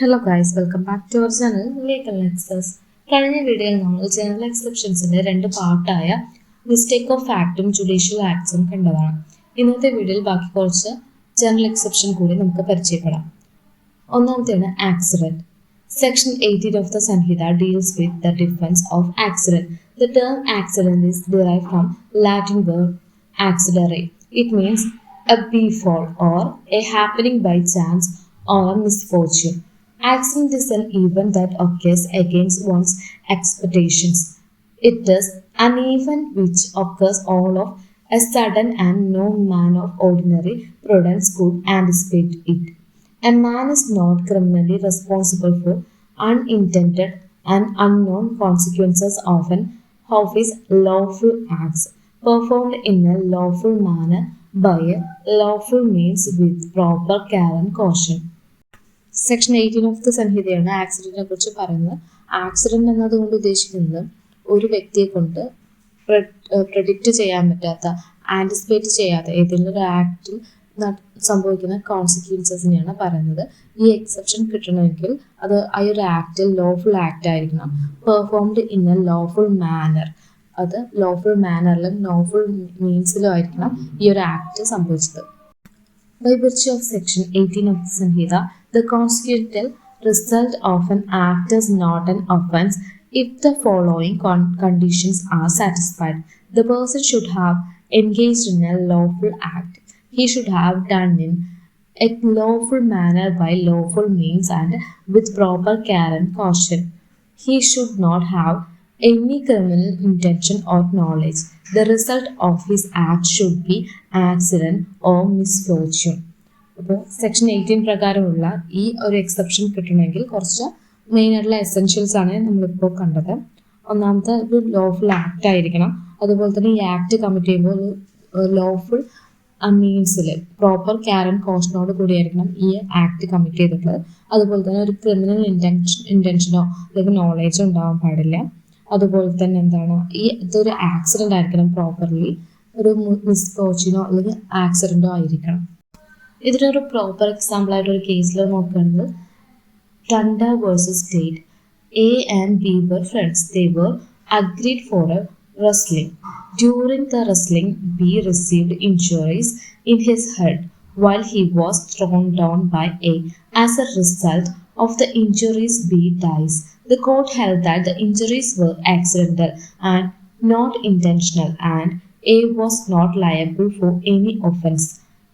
Hello guys, welcome back to our channel Legal Nexus. കഴിഞ്ഞ വീഡിയോയിൽ നമ്മൾ ജനറൽ എക്സെപ്ഷൻസിന്റെ രണ്ട് പാർട്ടായ മിസ്റ്റേക്ക് ഓഫ് ഫാക്റ്റും ജുഡീഷ്യൽ ആക്ട്സും കണ്ടതാണ്. ഇന്നത്തെ വീഡിയോയിൽ ബാക്കി കുറച്ച് ജനറൽ എക്സെപ്ഷൻ കൂടി നമുക്ക് പരിചയപ്പെടാം. ഒന്നാമത്തേയാണ് accident. Section 18 of the Sanhita deals with the defense of accident. The term accident is derived from Latin word accidere. It means a befall or a happening by chance or a misfortune. Accident is an event that occurs against one's expectations. It is an event which occurs all of a sudden and no man of ordinary prudence could anticipate it. A man is not criminally responsible for unintended and unknown consequences of his lawful acts performed in a lawful manner by a lawful means with proper care and caution. Section 18 of the സംഹിതയാണ് ആക്സിഡന്റിനെ കുറിച്ച് പറയുന്നത്. Accident എന്നതുകൊണ്ട് ഉദ്ദേശിക്കുന്നത് ഒരു വ്യക്തിയെ കൊണ്ട് predict ചെയ്യാൻ പറ്റാത്ത, ആൻറ്റിസിപ്പേറ്റ് ചെയ്യാത്ത ഏതെങ്കിലും ഒരു ആക്റ്റിൽ സംഭവിക്കുന്ന കോൺസിക്വൻസസിനെയാണ് പറയുന്നത്. ഈ എക്സെപ്ഷൻ കിട്ടണമെങ്കിൽ അത് ആ ഒരു ആക്ട് ലോഫുൾ ആക്ട് ആയിരിക്കണം, performed in a lawful manner. അത് ലോഫുൾ മാനറിലും ലോഫുൾ മീൻസിലും ആയിരിക്കണം ഈ ഒരു ആക്ട് സംഭവിച്ചത്. By virtue of Section 18 of the Sanhita, the consequential result of an act is not an offence if the following conditions are satisfied. The person should have engaged in a lawful act. He should have done in a lawful manner by lawful means and with proper care and caution. He should not have any criminal intention or knowledge. The result of his act should be accident or misfortune. അപ്പോൾ section 18 പ്രകാരമുള്ള ഈ ഒരു exception കിട്ടണമെങ്കിൽ കുറച്ച് മെയിനായിട്ടുള്ള essentials ആണ് നമ്മളിപ്പോൾ കണ്ടത്. ഒന്നാമത്തെ ഒരു ലോഫുൾ ആക്ട് ആയിരിക്കണം. അതുപോലെ തന്നെ ഈ ആക്ട് കമ്മിറ്റ് ചെയ്യുമ്പോൾ ഒരു ലോഫുൾ മീൻസിൽ പ്രോപ്പർ കെയർ ആൻഡ് കോഷനോട് കൂടിയായിരിക്കണം ഈ ആക്ട് കമ്മിറ്റ് ചെയ്തിട്ടുള്ളത്. അതുപോലെ തന്നെ ഒരു ക്രിമിനൽ ഇൻറ്റൻഷനോ അല്ലെങ്കിൽ നോളേജോ ഉണ്ടാവാൻ പാടില്ല. അതുപോലെ തന്നെ ഇതൊരു ആക്സിഡൻ്റ് ആയിരിക്കണം, പ്രോപ്പർലി ഒരു മിസ്ഫോർച്യൂനോ അല്ലെങ്കിൽ ആക്സിഡൻറ്റോ ആയിരിക്കണം. ഇതിനൊരു പ്രോപ്പർ എക്സാമ്പിൾ ആയിട്ടൊരു കേസിൽ നോക്കുകയാണെങ്കിൽ Tunda versus state. A and B were friends. They were agreed for a wrestling. During the wrestling, B received injuries in his head while he was thrown down by A. As a result of the injuries, B dies. The court held that the injuries were accidental and not intentional, and A was not liable for any offense.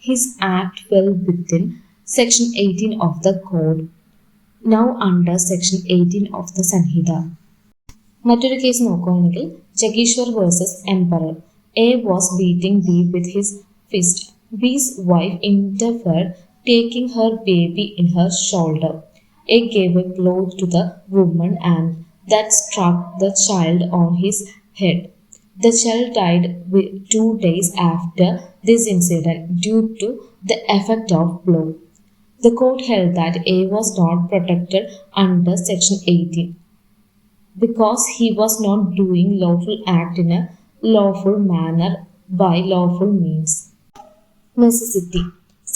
His act fell within Section 18 of the Code, now under Section 18 of the Sanhita. മറ്റൊരു case നോക്കുകയാണെങ്കിൽ Jageshwar versus emperor. A was beating B with his fist. B's wife interfered, taking her baby in her shoulder. A gave a blow to the woman and that struck the child on his head. The child died 2 days after this incident due to the effect of blow. The court held that A was not protected under Section 18 because he was not doing lawful act in a lawful manner by lawful means. Necessity.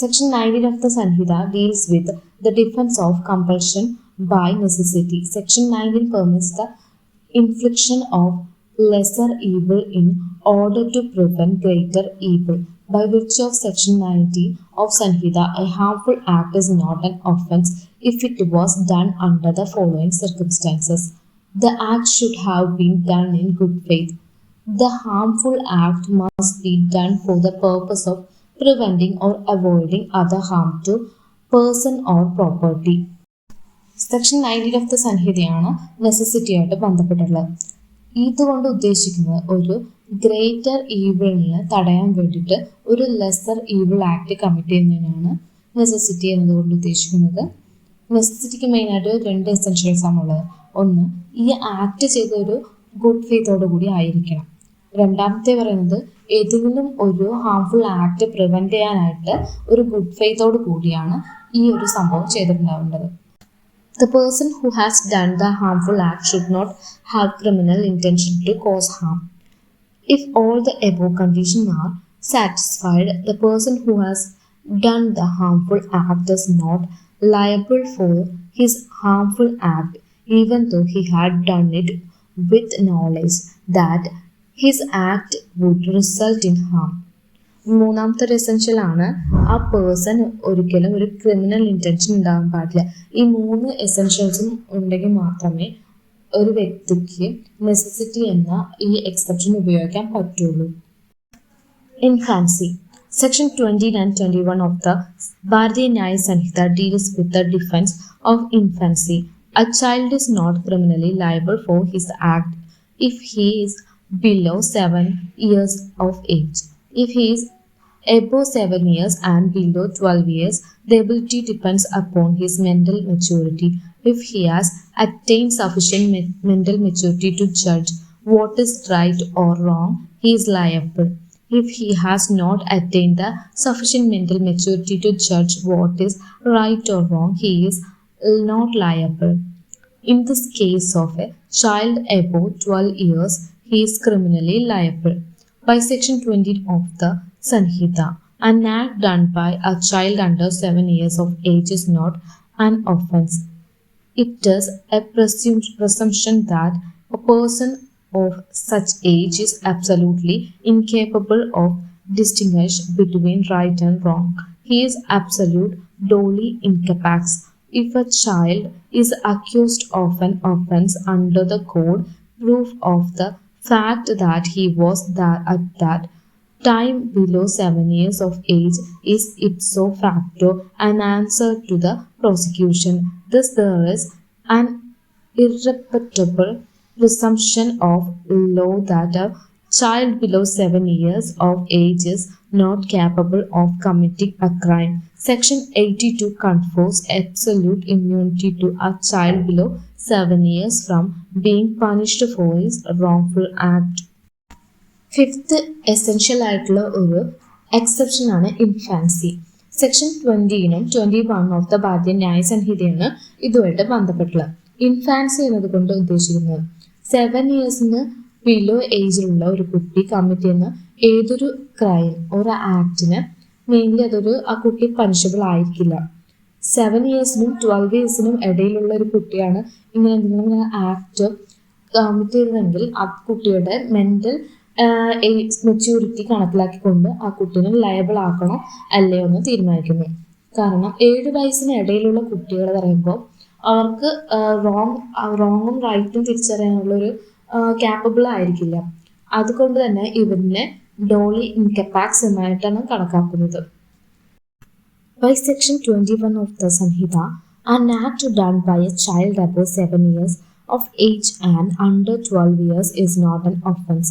Section 19 of the Sanhita deals with the defense of compulsion by necessity. Section 19 permits the infliction of lesser evil in order to prevent greater evil. By virtue of Section 90 of Sanhita, a harmful act is not an offense if it was done under the following circumstances. The act should have been done in good faith. The harmful act must be done for the purpose of preventing or avoiding other harm to person or property. Section 19 of the Sanhitയാണ് necessity ആയിട്ട് ബന്ധപ്പെട്ടുള്ളത്. ഇതുകൊണ്ട് ഉദ്ദേശിക്കുന്നത് ഒരു greater ഈവിളിനെ തടയാൻ വേണ്ടിയിട്ട് ഒരു lesser evil act commit ചെയ്യുന്നതിനാണ് necessity എന്നതുകൊണ്ട് ഉദ്ദേശിക്കുന്നത്. നെസസിറ്റിക്ക് മെയിനായിട്ട് 2 എസെൻഷ്യൽസ് ആണുള്ളത്. ഒന്ന്, ഈ ആക്ട് ചെയ്ത ഒരു ഗുഡ് ഫെയ്ത്തോടു കൂടി ആയിരിക്കണം. രണ്ടാമത്തെ പറയുന്നത് ഏതെങ്കിലും ഒരു ഹാംഫുൾ ആക്ട് പ്രിവെൻറ്റ് ചെയ്യാനായിട്ട് ഒരു ഗുഡ് ഫെയ്ത്തോടു കൂടിയാണ് ഈ ഒരു സംഭവം ചെയ്തിട്ടുണ്ടാവേണ്ടത്. The person who has done the harmful act should not have criminal intention to cause harm. If all the above conditions are satisfied, the person who has done the harmful act is not liable for his harmful act, even though he had done it with knowledge that his act would result in harm. മൂന്നാമത്തെ ഒരു essential ആണ് ആ person ഒരിക്കലും ഒരു criminal intention ഉണ്ടാകാൻ പാടില്ല. ഈ മൂന്ന് എസെൻഷ്യൽസും ഉണ്ടെങ്കിൽ മാത്രമേ ഒരു വ്യക്തിക്ക് നെസസിറ്റി എന്ന ഈ എക്സെപ്ഷൻ ഉപയോഗിക്കാൻ പറ്റുള്ളൂ. Infancy. Section 20 and 21 of the Bharatiya Nyaya Sanhita deals with the defense of infancy. A child is not criminally liable for his act if he is below 7 years of age. If he is above 7 years and below 12 years, the ability depends upon his mental maturity. If he has attained sufficient mental maturity to judge what is right or wrong, he is liable. If he has not attained the sufficient mental maturity to judge what is right or wrong, he is not liable. In this case of a child above 12 years, he is criminally liable. By Section 20 of the Sanhita, an act done by a child under 7 years of age is not an offense. It is a presumption that a person of such age is absolutely incapable of distinguish between right and wrong. He is absolute doli incapax. If a child is accused of an offense under the code, proof of the fact that he was at that time below 7 years of age is ipso facto an answer to the prosecution. Thus there is an irrebuttable presumption of law that a child below 7 years of age is not capable of committing a crime. Section 82 confers absolute immunity to a child below 7 years from being punished for his wrongful act. Fifth essential ആയിട്ടുള്ള ഒരു exception ആണ് infancy. Section 20നും 21 of the ഭാരതീയ ന്യായ സംഹിതയാണ് ഇതുമായിട്ട് ബന്ധപ്പെട്ടുള്ളത്. Infancy എന്നതുകൊണ്ട് ഉദ്ദേശിക്കുന്നത് 7 ഇയേഴ്സിന് below ഏജിലുള്ള ഒരു കുട്ടി commit ചെയ്യുന്ന ഏതൊരു ക്രൈം ഒരു ആക്ടിന് മെയിൻലി ആ കുട്ടി പണിഷബിൾ ആയിരിക്കില്ല. 7 ഇയേഴ്സിനും 12 ഇയേഴ്സിനും ഇടയിലുള്ള ഒരു കുട്ടിയാണ് ഇങ്ങനെ എന്തെങ്കിലും ആക്ട് കമ്മിറ്റ് ചെയ്തതെങ്കിൽ ആ കുട്ടിയുടെ മെന്റൽ മെച്യൂരിറ്റി കണക്കിലാക്കിക്കൊണ്ട് ആ കുട്ടീനെ ലയബിൾ ആക്കണോ അല്ലയോ എന്ന് തീരുമാനിക്കുന്നു. കാരണം 7 വയസ്സിന് ഇടയിലുള്ള കുട്ടികൾ പറയുമ്പോൾ അവർക്ക് റോങ്ങും റൈറ്റും തിരിച്ചറിയാനുള്ളൊരു ക്യാപ്പബിൾ ആയിരിക്കില്ല. അതുകൊണ്ട് തന്നെ ഇവരിനെ ഡോളി ഇൻകപ്പാക്സ് എന്നായിട്ടാണ് കണക്കാക്കുന്നത്. By Section 21 of the Sanhita, an act done by a child above 7 years of age and under 12 years is not an offense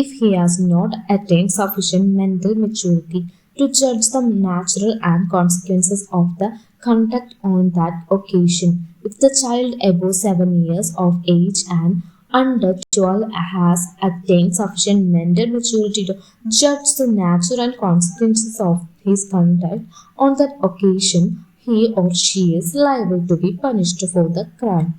if he has not attained sufficient mental maturity to judge the natural and consequences of the conduct on that occasion. If the child above 7 years of age and under 12 has attained sufficient mental maturity to judge the nature and consequences of his conduct on that occasion, he or she is liable to be punished for the crime.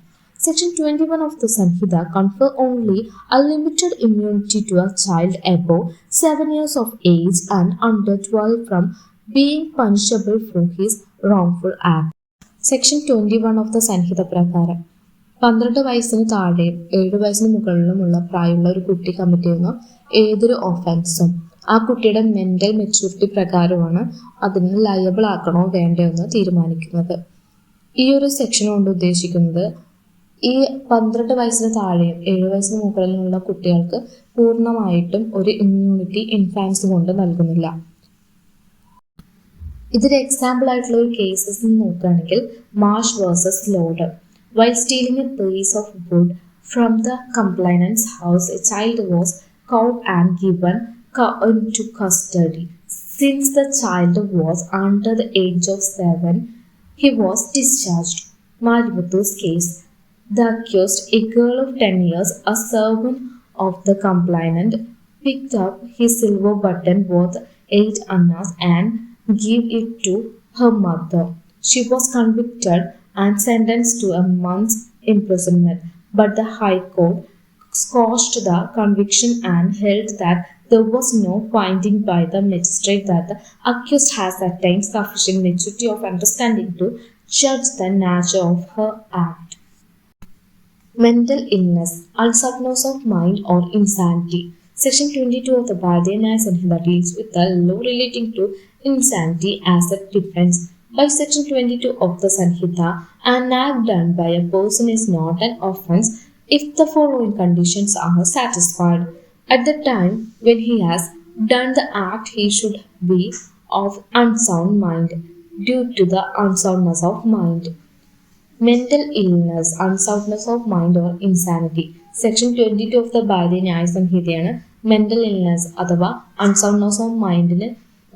Section 21 of the Sanhita confer only a limited immunity to a child above 7 years of age and under 12 from being punishable for his wrongful act. Section 21 of the Sanhita പ്രകാരം 12 വയസ്സിന് താഴെയും 7 വയസ്സിന് മുകളിലുമുള്ള പ്രായമുള്ള ഒരു കുട്ടി commit ചെയ്യുന്ന ഏതൊരു ഒഫൻസും ആ കുട്ടിയുടെ മെന്റൽ മെച്യൂരിറ്റി പ്രകാരമാണ് അതിന് ലയബിൾ ആക്കണോ വേണ്ടയോ എന്ന് തീരുമാനിക്കുന്നത്. ഈ ഒരു സെക്ഷൻ കൊണ്ട് ഉദ്ദേശിക്കുന്നത് ഈ 12 വയസ്സിന് താഴെയും 7 വയസ്സിന് മുകളിലുള്ള കുട്ടികൾക്ക് പൂർണ്ണമായിട്ടും ഒരു ഇമ്മ്യൂണിറ്റി ഇൻഫാൻസ് കൊണ്ട് നൽകുന്നില്ല. ഇതിന് എക്സാമ്പിൾ ആയിട്ടുള്ള ഒരു കേസസ് നോക്കുകയാണെങ്കിൽ Marsh versus Lauder. While stealing a piece of wood from the complainant's house, a child was caught and given into custody. Since the child was under the age of 7, he was discharged. Marivuthu's case. The accused, a girl of 10 years, a servant of the complainant, picked up his silver button worth 8 annas and gave it to her mother. She was convicted and sentenced to a month's imprisonment, but the High Court squashed the conviction and held that there was no finding by the magistrate that the accused has attained sufficient maturity of understanding to judge the nature of her act. Mental illness, unsoundness of mind, or insanity. Section 22 of the Bharatiya Nyaya Sanhita deals with the law relating to insanity as a defense. By Section 22 of the Sanhita, an act done by a person is not an offense if the following conditions are satisfied. At the time when he has done the act, he should be of unsound mind due to the unsoundness of mind. Mental illness, unsoundness of mind or insanity. Section 22 of the Bharatiya Nyaya Sanhitയാണ് mental illness അഥവാ unsoundness of മൈൻഡിന്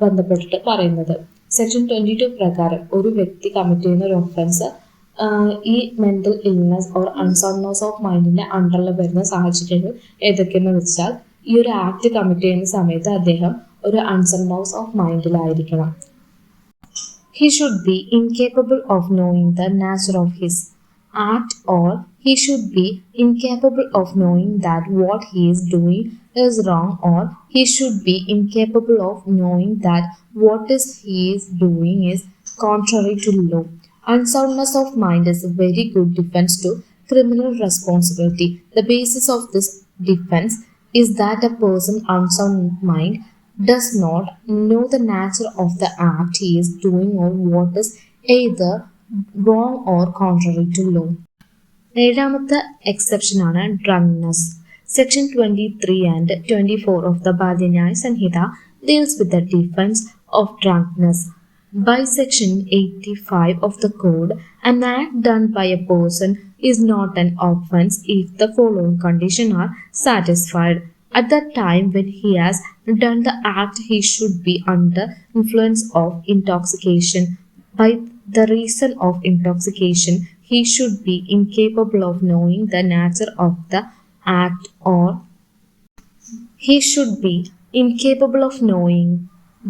ബന്ധപ്പെട്ടിട്ട് പറയുന്നത്. Section 22 പ്രകാരം ഒരു വ്യക്തി commit ചെയ്യുന്ന ഒരു offence ഈ മെന്റൽ ഇൽനെസ് ഓർ അൺസൗണ്ട്നെസ് ഓഫ് മൈൻഡിന്റെ അണ്ടറിൽ വരുന്ന സാഹചര്യങ്ങൾ ഏതൊക്കെയെന്ന് വെച്ചാൽ ഈ ഒരു ആക്ട് കമ്മിറ്റ് ചെയ്യുന്ന സമയത്ത് അദ്ദേഹം ഒരു അൺസൗണ്ട്നെസ് of മൈൻഡിലായിരിക്കണം. He should be incapable of knowing the nature of his act, or he should be incapable of knowing that what he is doing is wrong, or he should be incapable of knowing that what he is doing is contrary to law. Unsoundness of mind is a very good defense to criminal responsibility. The basis of this defense is that a person unsound mind does not know the nature of the act he is doing or what is either wrong or contrary to law. ഏഴാമത്തെ exception ആണ് drunkenness. Section 23 and 24 of the Bharatiya Nyaya Sanhita deals with the defense of drunkenness. By section 85 of the code, an act done by a person is not an offense if the following conditions are satisfied. At the time when he has done the act, he should be under influence of intoxication. By the reason of intoxication, he should be incapable of knowing the nature of the act, or he should be incapable of knowing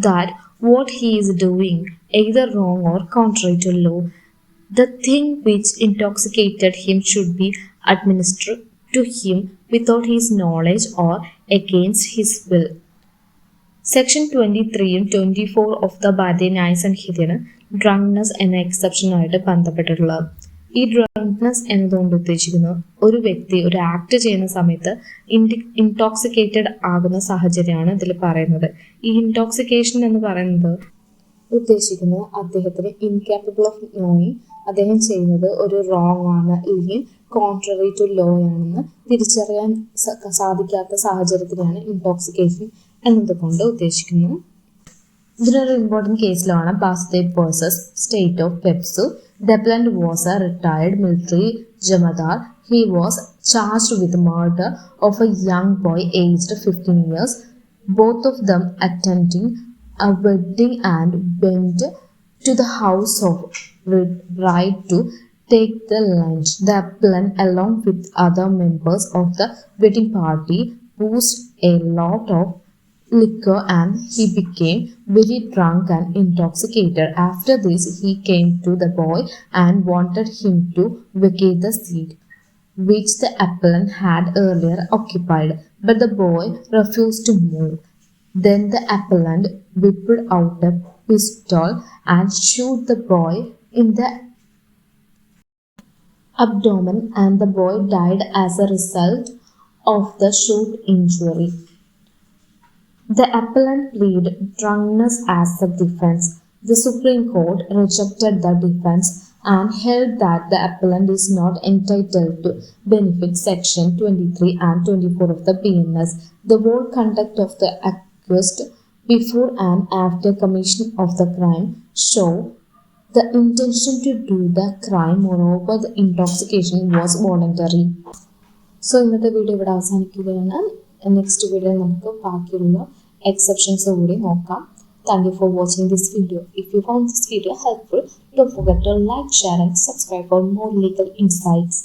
that what he is doing either wrong or contrary to law. The thing which intoxicated him should be administered to him without his knowledge or against his will. Section 23 and 24 of the Bharatiya Nyaya Sanhitയാണ് ഡ്രങ്ക്നെസ് എന്ന എക്സെപ്ഷനുമായിട്ട് ബന്ധപ്പെട്ടിട്ടുള്ളത്. ഈ ഡ്രങ്ക്നെസ് എന്നതുകൊണ്ട് ഉദ്ദേശിക്കുന്നത് ഒരു വ്യക്തി ഒരു act ചെയ്യുന്ന സമയത്ത് intoxicated ആകുന്ന സാഹചര്യമാണ് ഇതിൽ പറയുന്നത്. ഈ ഇൻടോക്സിക്കേഷൻ എന്ന് പറയുന്നത് ഉദ്ദേശിക്കുന്നത് അദ്ദേഹത്തിന് ഇൻകാപ്പബിൾ ഓഫ് നോയിങ്, അദ്ദേഹം ചെയ്യുന്നത് ഒരു റോങ് ആണ് അല്ലെങ്കിൽ കോൺട്രറി ടു ലോ ആണെന്ന് തിരിച്ചറിയാൻ സാധിക്കാത്ത സാഹചര്യത്തിലാണ് ഇൻടോക്സിക്കേഷൻ എന്നതുകൊണ്ട് ഉദ്ദേശിക്കുന്നത്. ഇതിനൊരു ഇമ്പോർട്ടൻറ്റ് കേസിലാണ് Basdev versus state of PEPSU. Depland was a retired military jamadar. He was charged with murder of a young boy aged 15 years, both of them attending a wedding, and went to the house of bride to take the lunch. The appellant, along with other members of the wedding party, used a lot of liquor and he became very drunk and intoxicated. After this, he came to the boy and wanted him to vacate the seat which the appellant had earlier occupied, but the boy refused to move. Then the appellant whipped out a pistol and shot the boy in the abdomen, and the boy died as a result of the shot injury. The appellant pleaded drunkenness as a defense. The Supreme Court rejected the defense and held that the appellant is not entitled to benefit Section 23 and 24 of the BNS. The whole conduct of the accused before and after commission of the crime show the intention to do the crime. Moreover, the intoxication was voluntary. So, ഇന്നത്തെ video ഇവിടെ അവസാനിക്കുകയാണ്. Next video നമുക്ക് ബാക്കിയുള്ള exceptions കൂടി നോക്കാം. Thank you for watching this video. If you found this video helpful, don't forget to like, share and subscribe for more legal insights.